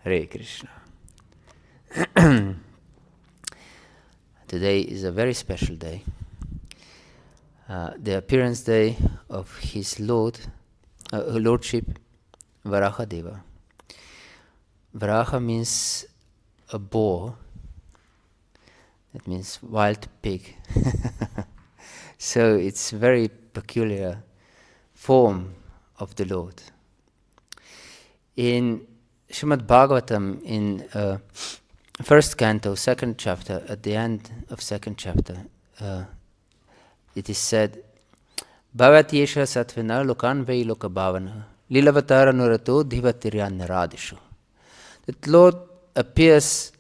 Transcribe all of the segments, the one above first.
Hare Krishna. Today is a very special day. The appearance day of His Lordship, Varaha-deva. Varaha means a boar. That means wild pig. So it's very peculiar form of the Lord. In Srimad Bhagavatam, in first canto, second chapter, at the end of second chapter, it is said, Bhavati yesha satvena lokan vei loka bhavana lilavatara nurato dhivatiryan naradishu. That Lord appears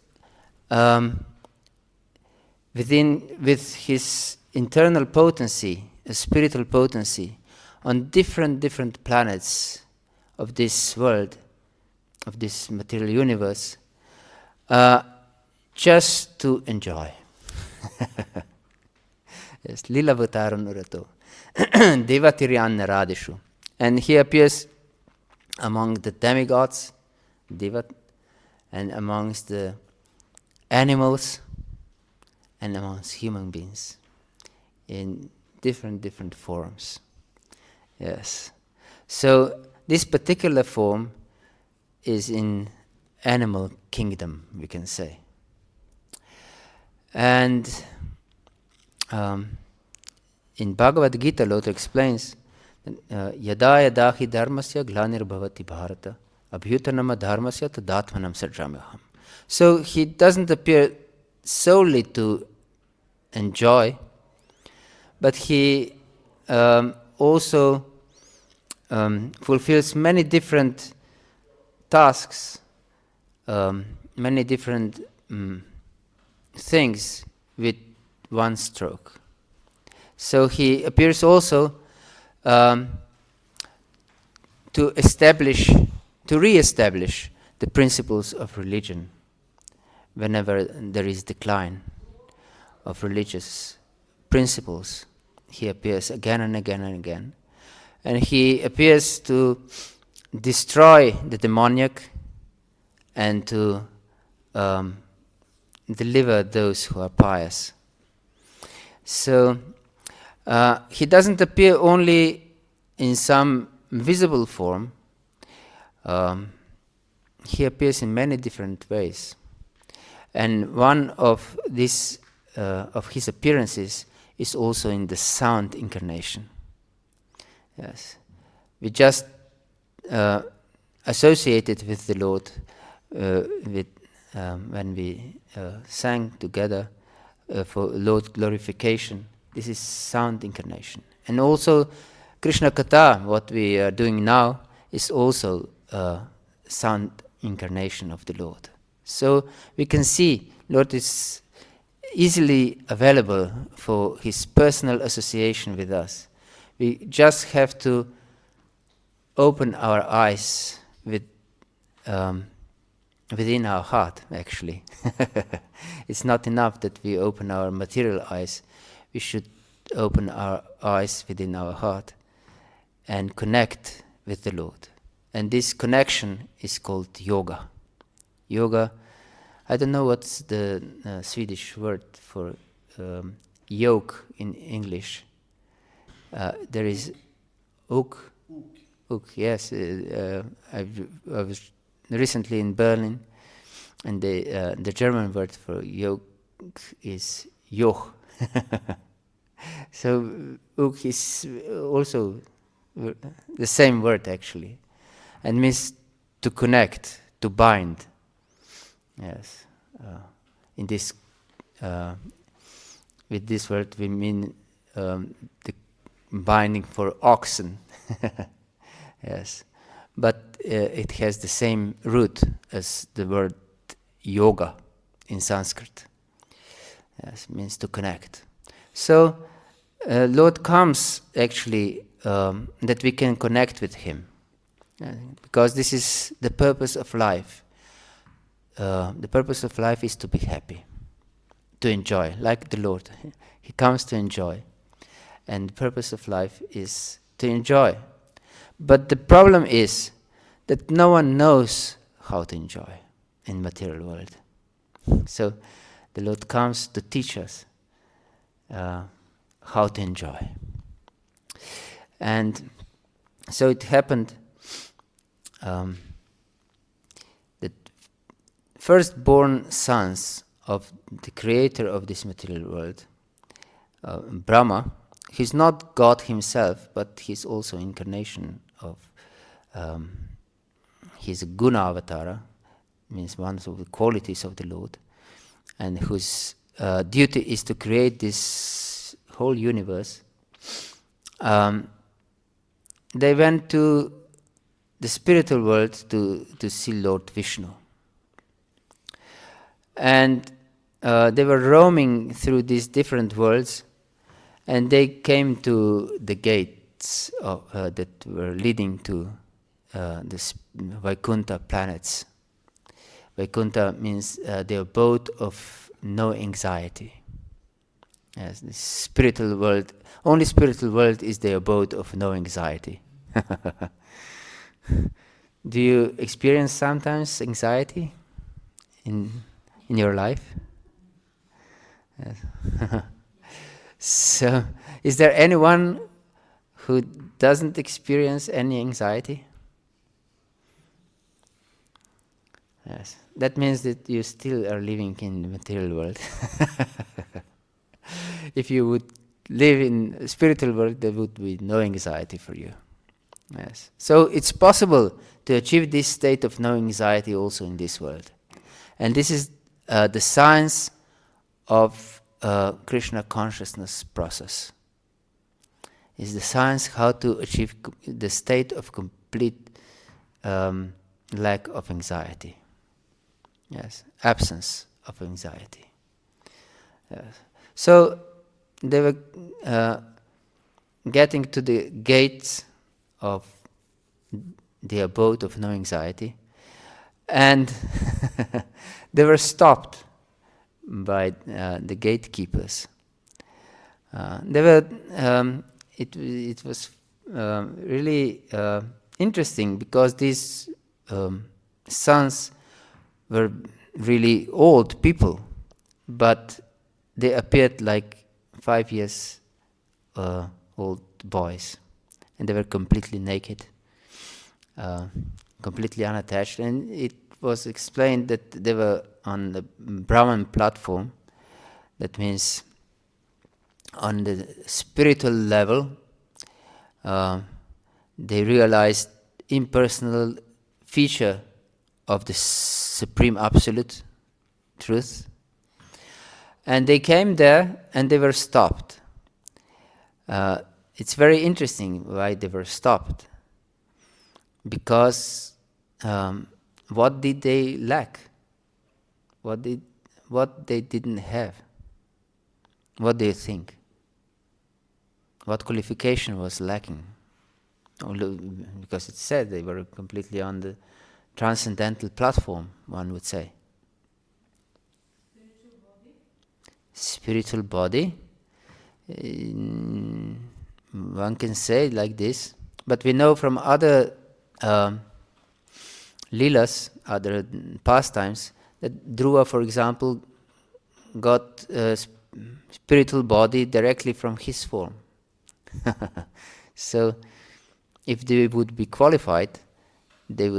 with His internal potency, a spiritual potency, on different planets of this world, of this material universe, just to enjoy. Yes, Lilavataram Urato. Devatiryan Naradishu. And He appears among the demigods, Devat, and amongst the animals, and amongst human beings, in different forms. Yes. So this particular form is in animal kingdom, we can say. And in Bhagavad-gita, Lord explains, Yada yada hi dharmasya glanir bhavati bharata abhyutanama dharmasya tadatmanam sajamaham. So He doesn't appear solely to enjoy, but He also fulfills many different tasks, many different things with one stroke. So He appears also to re-establish the principles of religion whenever there is decline of religious principles. He appears again and again and again. And He appears to destroy the demoniac and to deliver those who are pious. So He doesn't appear only in some visible form. He appears in many different ways. And one of His appearances is also in the sound incarnation. Yes, we just associated with the Lord when we sang together for Lord glorification. This is sound incarnation. And also Krishna Katha, what we are doing now, is also sound incarnation of the Lord. So we can see Lord is easily available for His personal association with us. We just have to open our eyes within our heart, actually. It's not enough that we open our material eyes. We should open our eyes within our heart and connect with the Lord. And this connection is called yoga. Yoga, I don't know what's the Swedish word for yoke in English. There is ook. Yes, I was recently in Berlin, and the German word for yoke is Joch. So ook is also the same word actually, and means to connect, to bind. Yes, in this with this word we mean the binding for oxen. Yes, but it has the same root as the word yoga in Sanskrit. Yes, means to connect. So Lord comes actually that we can connect with Him, because this is the purpose of life. The purpose of life is to be happy, to enjoy, like the Lord. He comes to enjoy. And the purpose of life is to enjoy. But the problem is that no one knows how to enjoy. in material world. So the Lord comes to teach us how to enjoy. And so it happened that firstborn sons of the creator of this material world, Brahma, he's not God himself, but he's also incarnation of, he's a guna avatara, means one of the qualities of the Lord, and whose duty is to create this whole universe. They went to the spiritual world to see Lord Vishnu. And they were roaming through these different worlds, and they came to the gates that were leading to the Vaikuntha planets. Vaikuntha means the abode of no anxiety. Yes, the spiritual world, only spiritual world is the abode of no anxiety. Do you experience sometimes anxiety in your life? Yes. So, is there anyone who doesn't experience any anxiety? Yes, that means that you still are living in the material world. If you would live in the spiritual world, there would be no anxiety for you. Yes. So it's possible to achieve this state of no anxiety also in this world. And this is the science of Krishna consciousness process. Is the science how to achieve the state of complete lack of anxiety. Yes, absence of anxiety. Yes. So they were getting to the gates of the abode of no anxiety, and they were stopped by the gatekeepers. They were. It was really interesting because these sons were really old people, but they appeared like 5 years old boys, and they were completely naked, completely unattached. And it was explained that they were on the Brahman platform. That means on the spiritual level, they realized impersonal feature of the Supreme Absolute Truth. And they came there and they were stopped. It's very interesting why they were stopped. Because what did they lack? What they didn't have? What do you think? What qualification was lacking? Because it said they were completely on the transcendental platform, one would say. Spiritual body? One can say it like this, but we know from other leelas, other pastimes, that Dhruva, for example, got a spiritual body directly from his form. So, if they would be qualified, they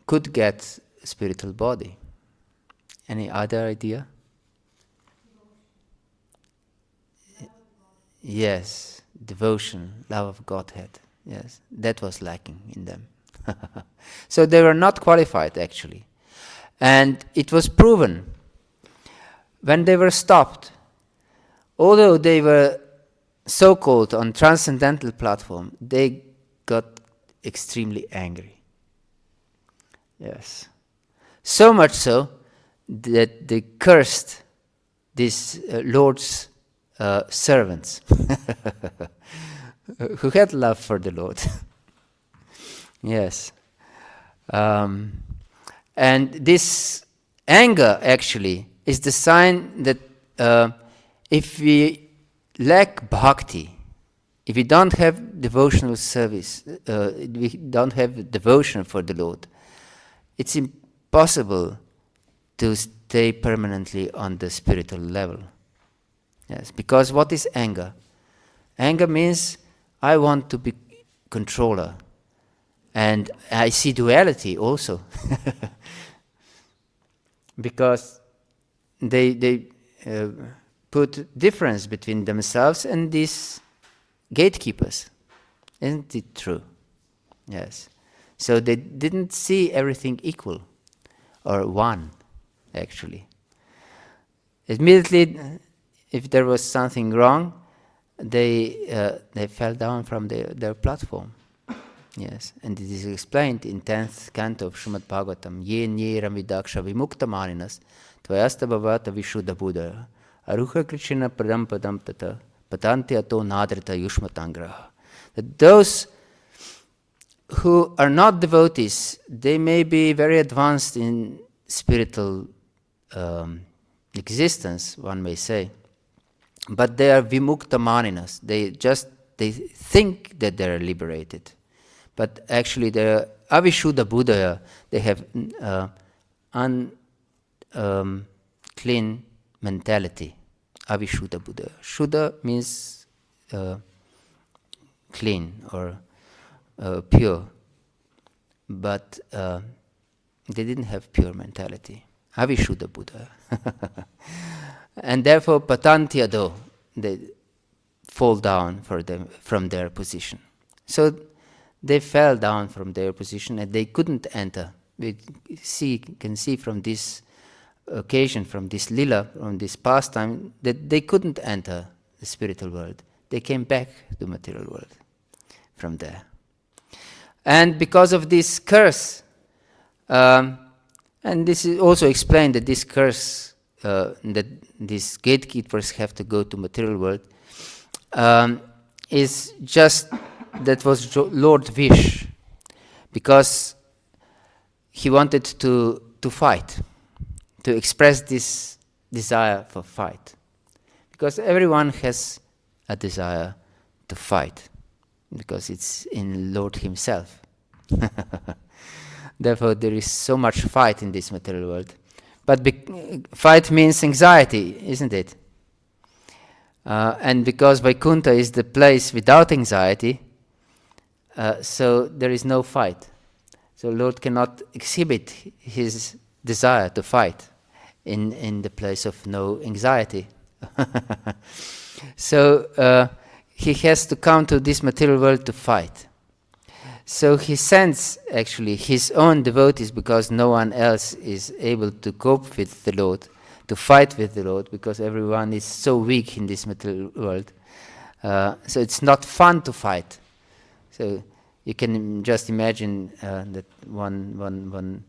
could get a spiritual body. Any other idea? Yes, devotion, love of Godhead. Yes, that was lacking in them. So they were not qualified actually. And it was proven when they were stopped, although they were so-called on transcendental platform, they got extremely angry. Yes. So much so that they cursed these Lord's servants who had love for the Lord. Yes. And this anger actually is the sign that if we lack bhakti, if we don't have devotional service, we don't have devotion for the Lord, it's possible to stay permanently on the spiritual level. Yes, because what is anger? Anger means I want to be controller, and I see duality also, because they put difference between themselves and these gatekeepers. Isn't it true? Yes. So they didn't see everything equal or one, actually. Immediately, if there was something wrong, they fell down from their platform. Yes, and it is explained in 10th canto of Srimad Bhagavatam, Ye Nyera Vidaksha Vimukta Marinas, Tvayasta Bhavata Vishuddha Buddha, Aruha Krishna Padam Padam Tata, Patanti Ato Nadrita Yushmatangraha. That those who are not devotees, they may be very advanced in spiritual existence, one may say, but they are vimukta maninas. They think that they are liberated, but actually they are avishuddha buddha. They have clean mentality. Avishuddha buddha. Shuddha means clean or pure, but they didn't have pure mentality. Avishuddha buddha. And therefore, patantyado, they fall down from their position. So they fell down from their position and they couldn't enter. We can see from this occasion, from this lila, from this pastime, that they couldn't enter the spiritual world. They came back to the material world from there. And because of this curse, and this is also explained that this curse, that these gatekeepers have to go to material world, is just, that was Lord wish, because he wanted to fight, to express this desire for fight. Because everyone has a desire to fight, because it's in Lord himself. Therefore, there is so much fight in this material world. But fight means anxiety, isn't it? And because Vaikuntha is the place without anxiety, so there is no fight. So Lord cannot exhibit his desire to fight in the place of no anxiety. So he has to come to this material world to fight. So he sends actually his own devotees, because no one else is able to cope with the Lord, to fight with the Lord, because everyone is so weak in this material world. So it's not fun to fight. So you can just imagine that one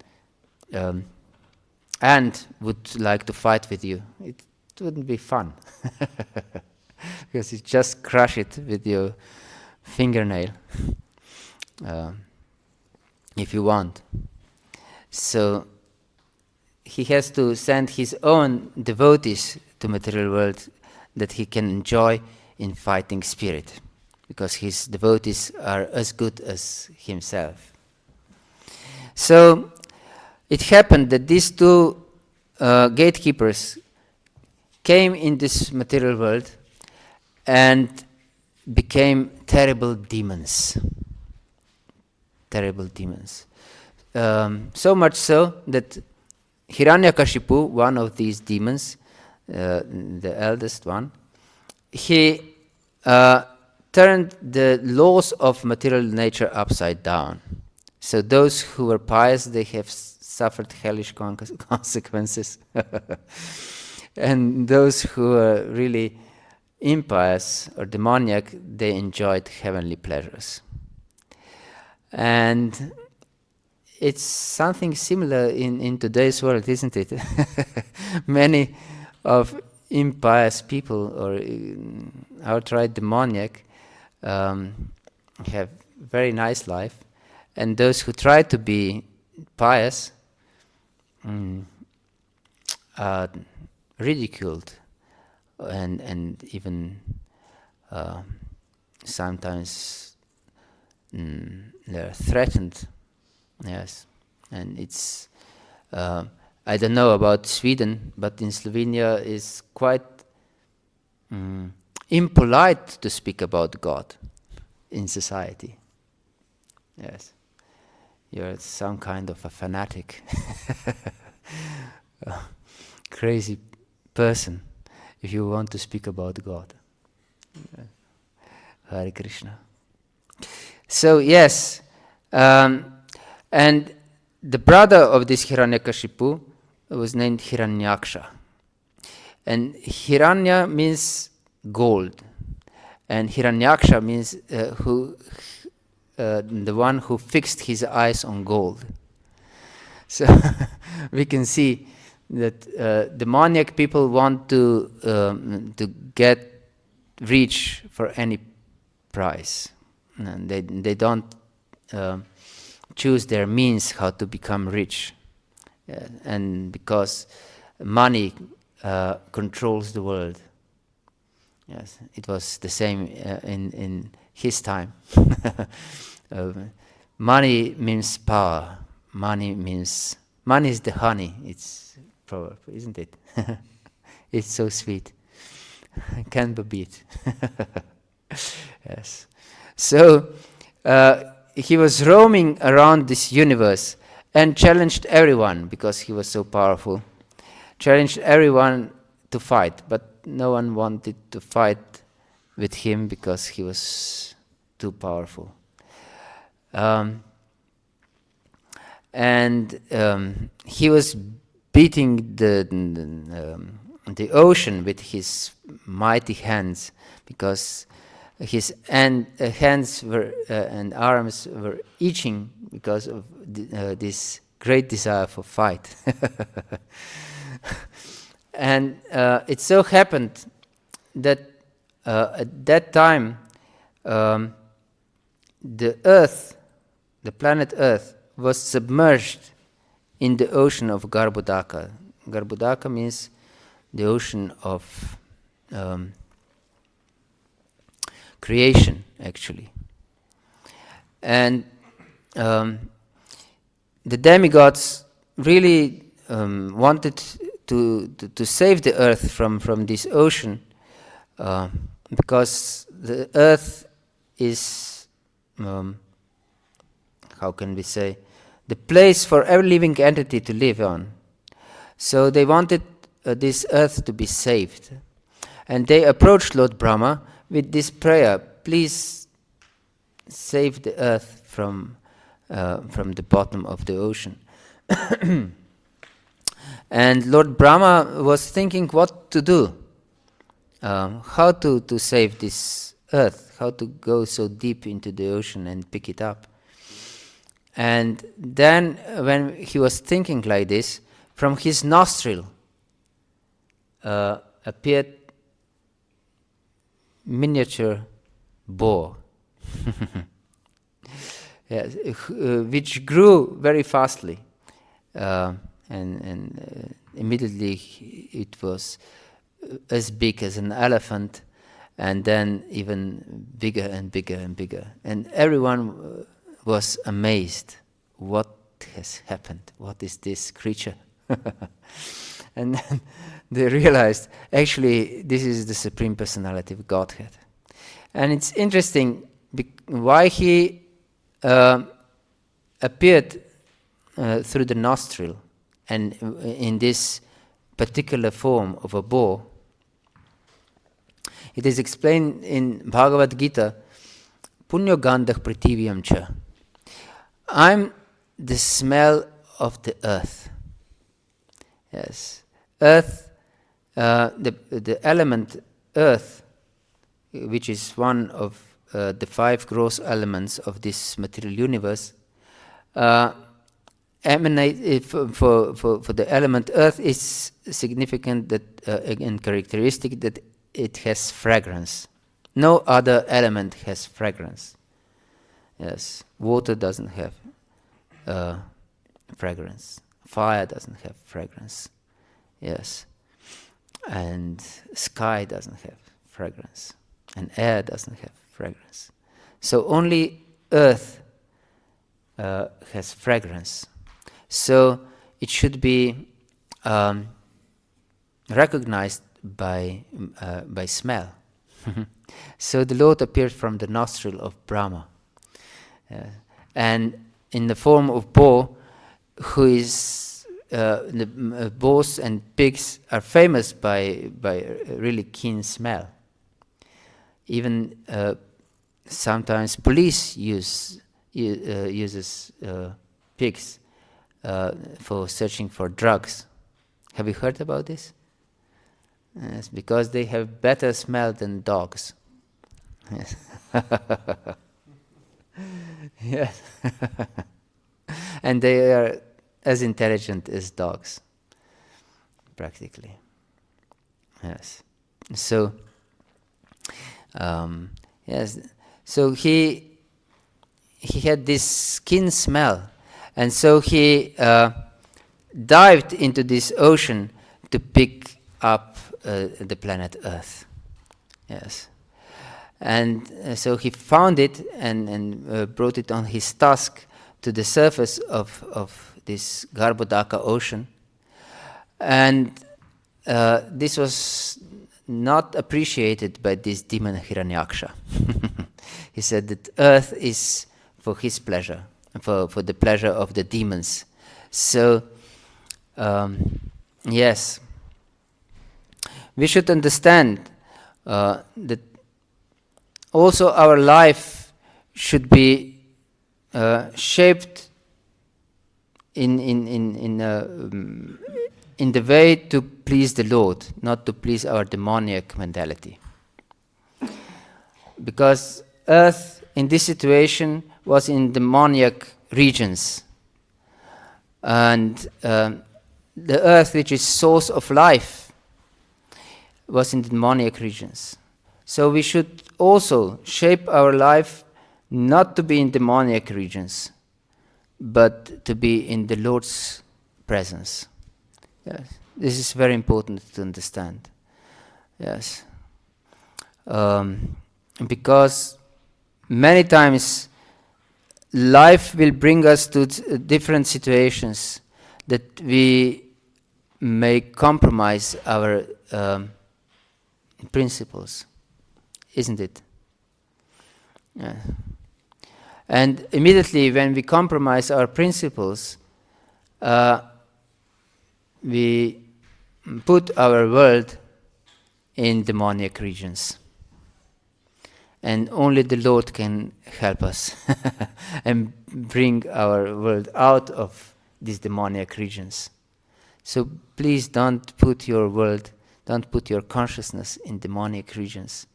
ant would like to fight with you. It wouldn't be fun, because you just crush it with your fingernail. If you want. So he has to send his own devotees to material world that he can enjoy in fighting spirit, because his devotees are as good as himself. So it happened that these two gatekeepers came in this material world and became terrible demons. Terrible demons. So much so that Hiranyakashipu, one of these demons, the eldest one, he turned the laws of material nature upside down. So those who were pious, they have suffered hellish consequences. And those who were really impious or demoniac, they enjoyed heavenly pleasures. And it's something similar in today's world, isn't it? Many of impious people or outright demoniac have very nice life, and those who try to be pious are ridiculed and even sometimes they're threatened. Yes, and it's I don't know about Sweden, but in Slovenia is quite impolite to speak about God in society. Yes, you're some kind of a fanatic, a crazy person if you want to speak about God. Hare Krishna. So yes, and the brother of this Hiranyakashipu was named Hiranyaksha. And Hiranya means gold, and Hiranyaksha means the one who fixed his eyes on gold. So we can see that demoniac people want to get rich for any price, and they don't choose their means how to become rich, and because money controls the world. Yes, it was the same in his time. Money means power. Money is the honey. It's proverb, isn't it? It's so sweet. Can't be beat. Yes. So he was roaming around this universe and challenged everyone because he was so powerful. Challenged everyone to fight, but no one wanted to fight with him because he was too powerful. And he was beating the ocean with his mighty hands because his hands were and arms were itching because of this great desire for fight. And it so happened that at that time the Earth, the planet Earth, was submerged in the ocean of Garbhodaka. Garbhodaka means the ocean of creation, actually. And the demigods really wanted to save the earth from this ocean, because the earth is, how can we say, the place for every living entity to live on. So they wanted this earth to be saved. And they approached Lord Brahma with this prayer: please save the earth from the bottom of the ocean. And Lord Brahma was thinking what to do, how to save this earth, how to go so deep into the ocean and pick it up. And then when he was thinking like this, from his nostril appeared miniature boar, yes, which grew very fastly. And immediately it was as big as an elephant, and then even bigger and bigger and bigger. And everyone was amazed. What has happened? What is this creature? And then they realized, actually, this is the Supreme Personality of Godhead. And it's interesting why he appeared through the nostril and in this particular form of a boar. It is explained in Bhagavad-gita, Punyo gandhah prithiviyam cha. I'm the smell of the earth. Yes, earth, the element earth, which is one of the 5 gross elements of this material universe, emanate for the element earth is significant that and characteristic that it has fragrance. No other element has fragrance. Yes, water doesn't have fragrance. Fire doesn't have fragrance. Yes, and sky doesn't have fragrance, and air doesn't have fragrance. So only earth has fragrance. So it should be recognized by smell. So the Lord appeared from the nostril of Brahma, and in the form of boar, who is the boars and pigs are famous by really keen smell. Even sometimes police uses pigs for searching for drugs. Have you heard about this? Yes, because they have better smell than dogs. Yes. Yes. And they are as intelligent as dogs, practically. Yes. So, yes. So he had this keen smell, and so he dived into this ocean to pick up the planet Earth. Yes. And so he found it and brought it on his tusk to the surface of this Garbhodaka ocean. And this was not appreciated by this demon Hiranyaksha. He said that earth is for his pleasure, for the pleasure of the demons. So, yes, we should understand that also our life should be shaped in the way to please the Lord, not to please our demoniac mentality. Because earth in this situation was in demoniac regions, and the earth, which is source of life, was in the demoniac regions. So we should also shape our life not to be in demoniac regions, but to be in the Lord's presence. Yes, this is very important to understand. Yes, because many times life will bring us to different situations that we may compromise our principles, isn't it? Yeah. And immediately when we compromise our principles, we put our world in demoniac regions. And only the Lord can help us and bring our world out of these demoniac regions. So please don't put your world, don't put your consciousness in demoniac regions,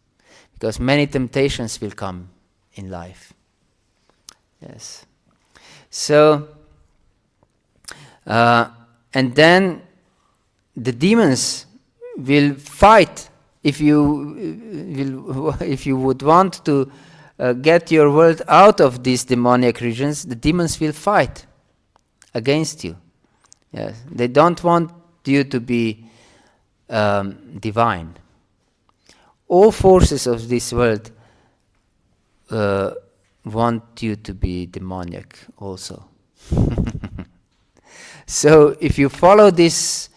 because many temptations will come in life. Yes. So, and then the demons will fight. If you would want to get your world out of these demoniac regions, the demons will fight against you. Yes, they don't want you to be divine. All forces of this world want you to be demoniac also. So if you follow this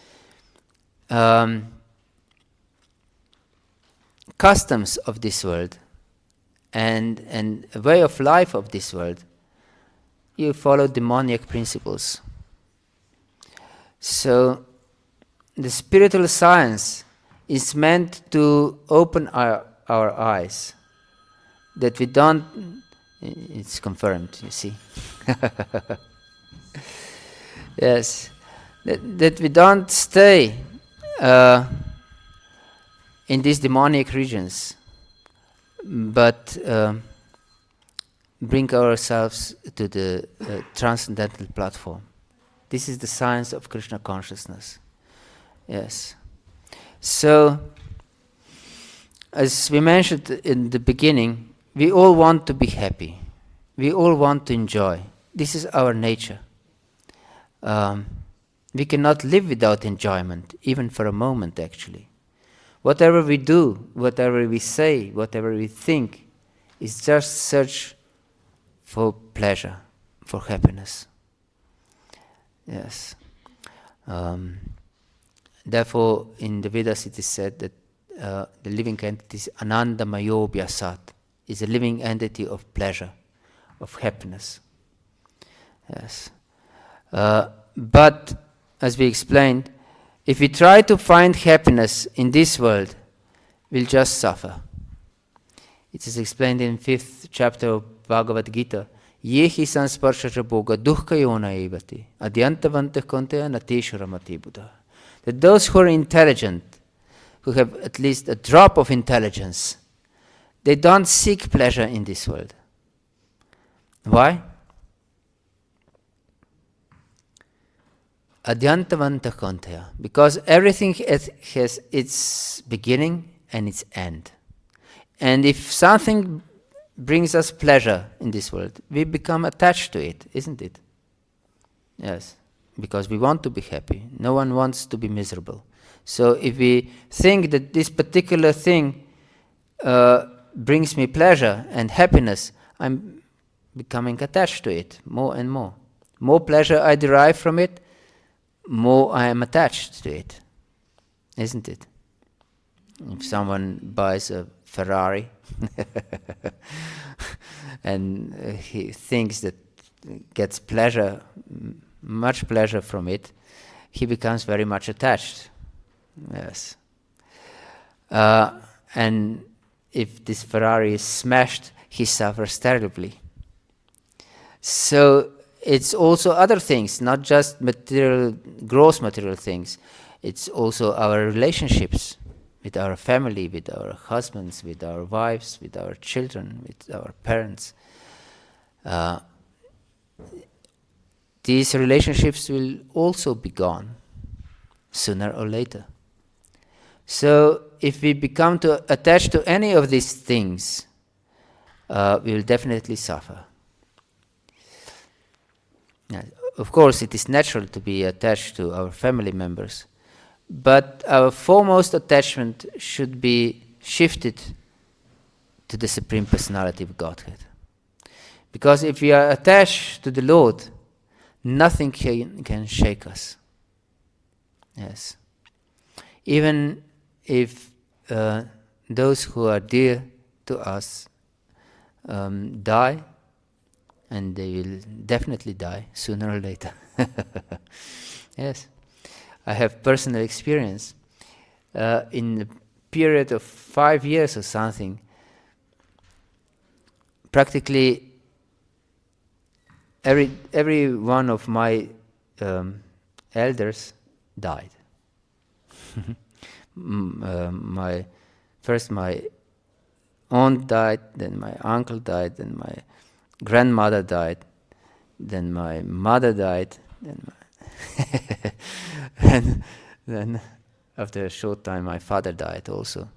customs of this world and a way of life of this world, you follow demoniac principles. So the spiritual science is meant to open our eyes, that we don't, it's confirmed, you see. Yes, that we don't stay in these demoniac regions, but bring ourselves to the transcendental platform. This is the science of Krishna consciousness. Yes. So, as we mentioned in the beginning, we all want to be happy. We all want to enjoy. This is our nature. We cannot live without enjoyment, even for a moment, actually. Whatever we do, whatever we say, whatever we think, is just search for pleasure, for happiness. Yes. Um, Therefore, in the Vedas it is said that the living entity is Ananda Mayobhyasat, is a living entity of pleasure, of happiness. Yes. But, as we explained, if we try to find happiness in this world, we'll just suffer. It is explained in 5th chapter of Bhagavad-gita, Yehi sansparshaja bhoga dukkha yona evati, adyantavantah konteya nateshuramati buddha. That those who are intelligent, who have at least a drop of intelligence, they don't seek pleasure in this world. Why? Adyantavantah konteya. Because everything has its beginning and its end. And if something brings us pleasure in this world, we become attached to it, isn't it? Yes, because we want to be happy. No one wants to be miserable. So if we think that this particular thing brings me pleasure and happiness, I'm becoming attached to it more and more. More pleasure I derive from it, more I am attached to it, isn't it? If someone buys a Ferrari and he thinks that gets pleasure, much pleasure from it, he becomes very much attached. Yes. And if this Ferrari is smashed, he suffers terribly. So it's also other things, not just material, gross material things. It's also our relationships with our family, with our husbands, with our wives, with our children, with our parents. These relationships will also be gone sooner or later. So if we become attached to any of these things, we will definitely suffer. Now, of course, it is natural to be attached to our family members, but our foremost attachment should be shifted to the Supreme Personality of Godhead. Because if we are attached to the Lord, nothing can shake us. Yes. Even if those who are dear to us die, and they will definitely die sooner or later. Yes. I have personal experience. In a period of 5 years or something, practically every one of my elders died. My aunt died, then my uncle died, then my grandmother died, then my mother died, and then after a short time my father died also.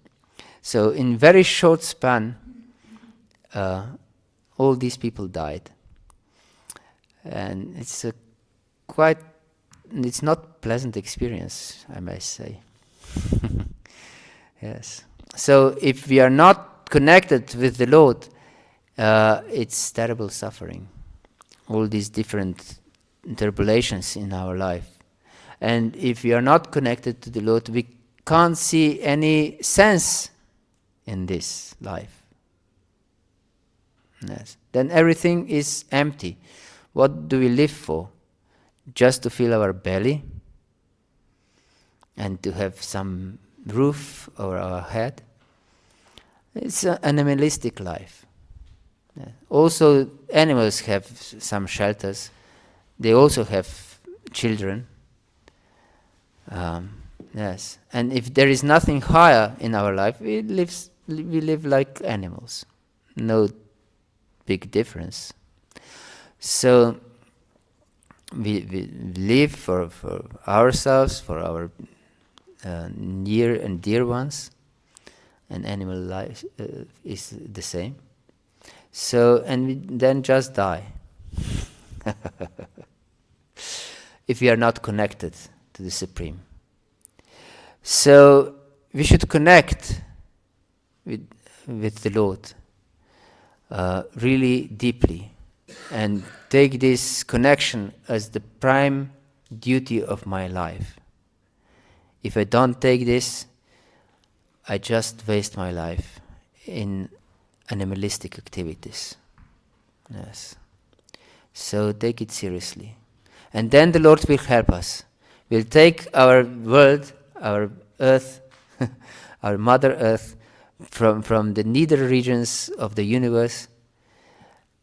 So in very short span, all these people died. And it's it's not pleasant experience, I may say. Yes. So if we are not connected with the Lord, it's terrible suffering. All these different tribulations in our life. And if we are not connected to the Lord, we can't see any sense in this life. Yes. Then everything is empty. What do we live for? Just to fill our belly and to have some roof over our head? It's an animalistic life. Yeah. Also, animals have some shelters. They also have children. Yes. And if there is nothing higher in our life, we live like animals. No big difference. So we live for ourselves, for our near and dear ones, and animal life is the same. So, and we then just die. If we are not connected to the Supreme. So we should connect with the Lord really deeply and take this connection as the prime duty of my life. If I don't take this, I just waste my life in animalistic activities. Yes. So take it seriously. And then the Lord will help us. We'll take our world, our earth, our Mother Earth, from the nether regions of the universe,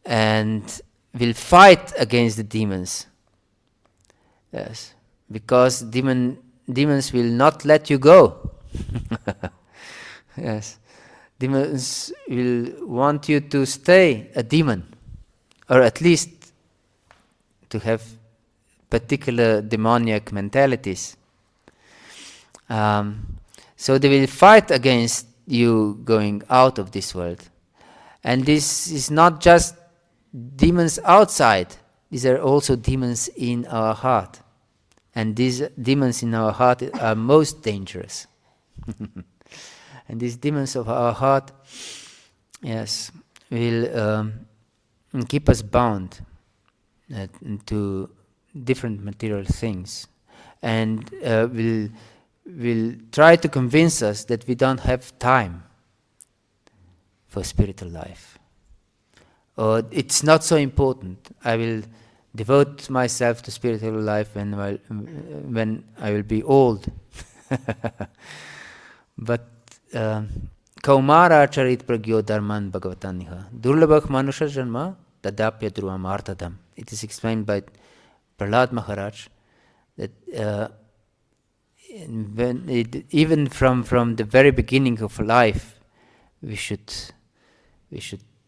and we'll fight against the demons. Yes. Because demons will not let you go. Yes. Demons will want you to stay a demon, or at least to have particular demoniac mentalities. So they will fight against you going out of this world. And this is not just demons outside, these are also demons in our heart. And these demons in our heart are most dangerous. And these demons of our heart, yes, will keep us bound to different material things, and will try to convince us that we don't have time for spiritual life. Or it's not so important. I will devote myself to spiritual life when I will be old. But Kaumara charit pragyo dharman bhagavataniha durlabhak manusha janma tadapya dhruvam artadam. It is explained by Prahlad Maharaj that even from the very beginning of life, we should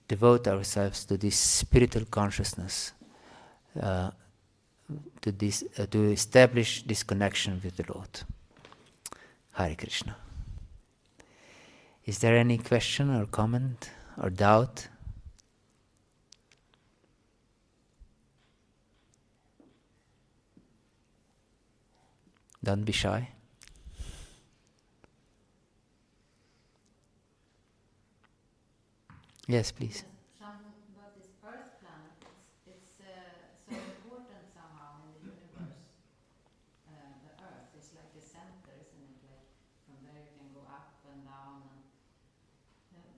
devote ourselves to this spiritual consciousness, to establish this connection with the Lord. Hare Krishna. Is there any question or comment or doubt? Don't be shy. Yes, please. Something about this Earth planet. It's so important somehow in the universe. The Earth is like a center, isn't it? Like from there you can go up and down.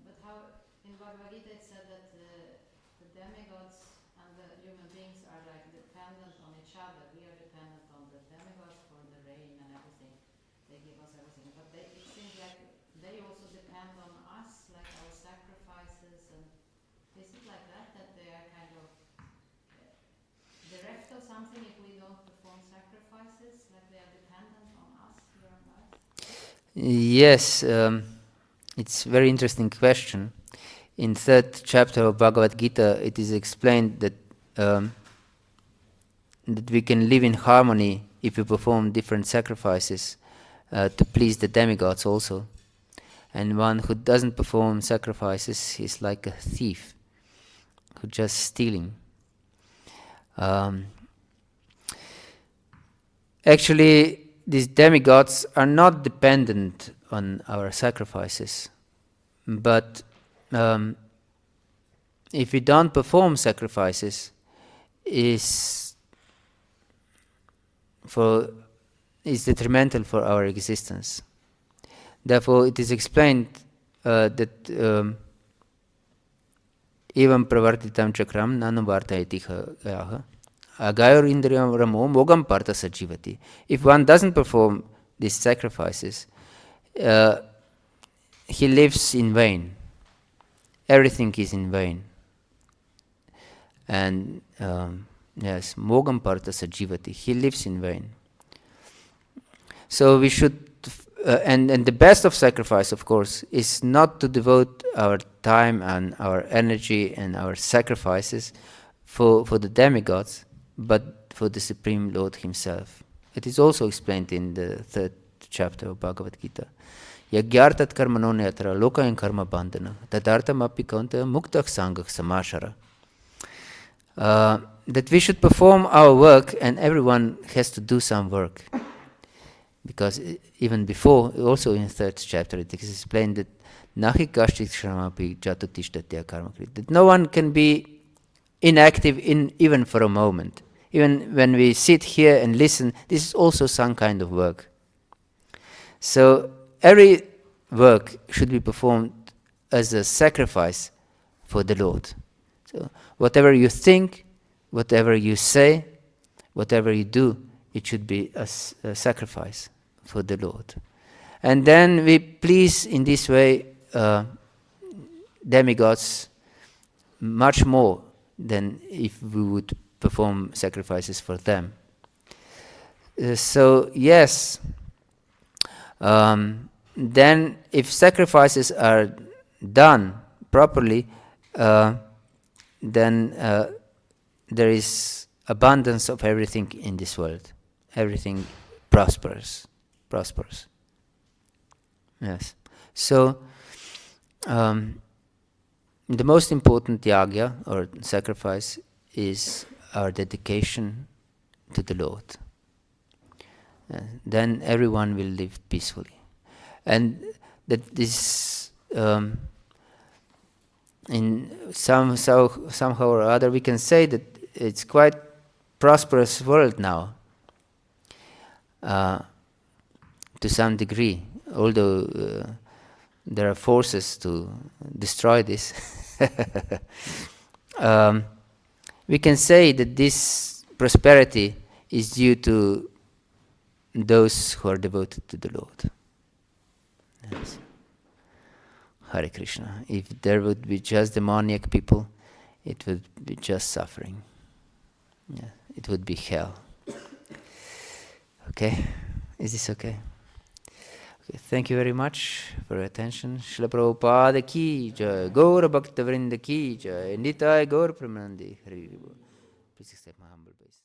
But how in Bhagavad-Gita it said that the demigods and the human beings are like dependent on each other. We are dependent on the demigods for the rain and everything. They give us everything, but it seems like they also depend on us, like our sacrifices. And is it like that they are kind of bereft of something if we don't perform sacrifices, like they are dependent on us here on earth? Yes, it's a very interesting question. In third chapter of Bhagavad Gita, it is explained that that we can live in harmony if we perform different sacrifices to please the demigods also. And one who doesn't perform sacrifices is like a thief who's just stealing. Actually, these demigods are not dependent on our sacrifices, but if we don't perform sacrifices, is detrimental for our existence. Therefore, it is explained that evam pravartitam chakram nanuvartayati agayor indriyam ramo mogam partha sajivati. If one doesn't perform these sacrifices, he lives in vain. Everything is in vain. And yes, mogam partha sajivati. He lives in vain. So we should, and the best of sacrifice, of course, is not to devote our time and our energy and our sacrifices for the demigods, but for the Supreme Lord Himself. It is also explained in the third chapter of Bhagavad Gita. Yagyartat karmano netra loka and karma bandhana tadartam api kaunta muktah sangak samashara. That we should perform our work, and everyone has to do some work. Because even before, also in the third chapter, it is explained that nahi kashchit shramapi jatutishthatya karma krit. That no one can be inactive even for a moment. Even when we sit here and listen, this is also some kind of work. So every work should be performed as a sacrifice for the Lord. So whatever you think, whatever you say, whatever you do, it should be a sacrifice for the Lord. And then we please in this way demigods much more than if we would perform sacrifices for them. So yes, then if sacrifices are done properly, then there is abundance of everything in this world. Everything prospers. Yes. So the most important yagya or sacrifice is our dedication to the Lord. Then everyone will live peacefully. And that this in somehow or other we can say that it's quite prosperous world now to some degree, although there are forces to destroy this. We can say that this prosperity is due to those who are devoted to the Lord. Yes. Hare Krishna. If there would be just demoniac people, it would be just suffering. Yeah, it would be hell. Okay? Is this okay? Okay, thank you very much for your attention. Srila Prabhupada ki jai, Gaura Bhakta Vrinda ki jai, Nitai Gaur Pramanandi. Please accept my humble base.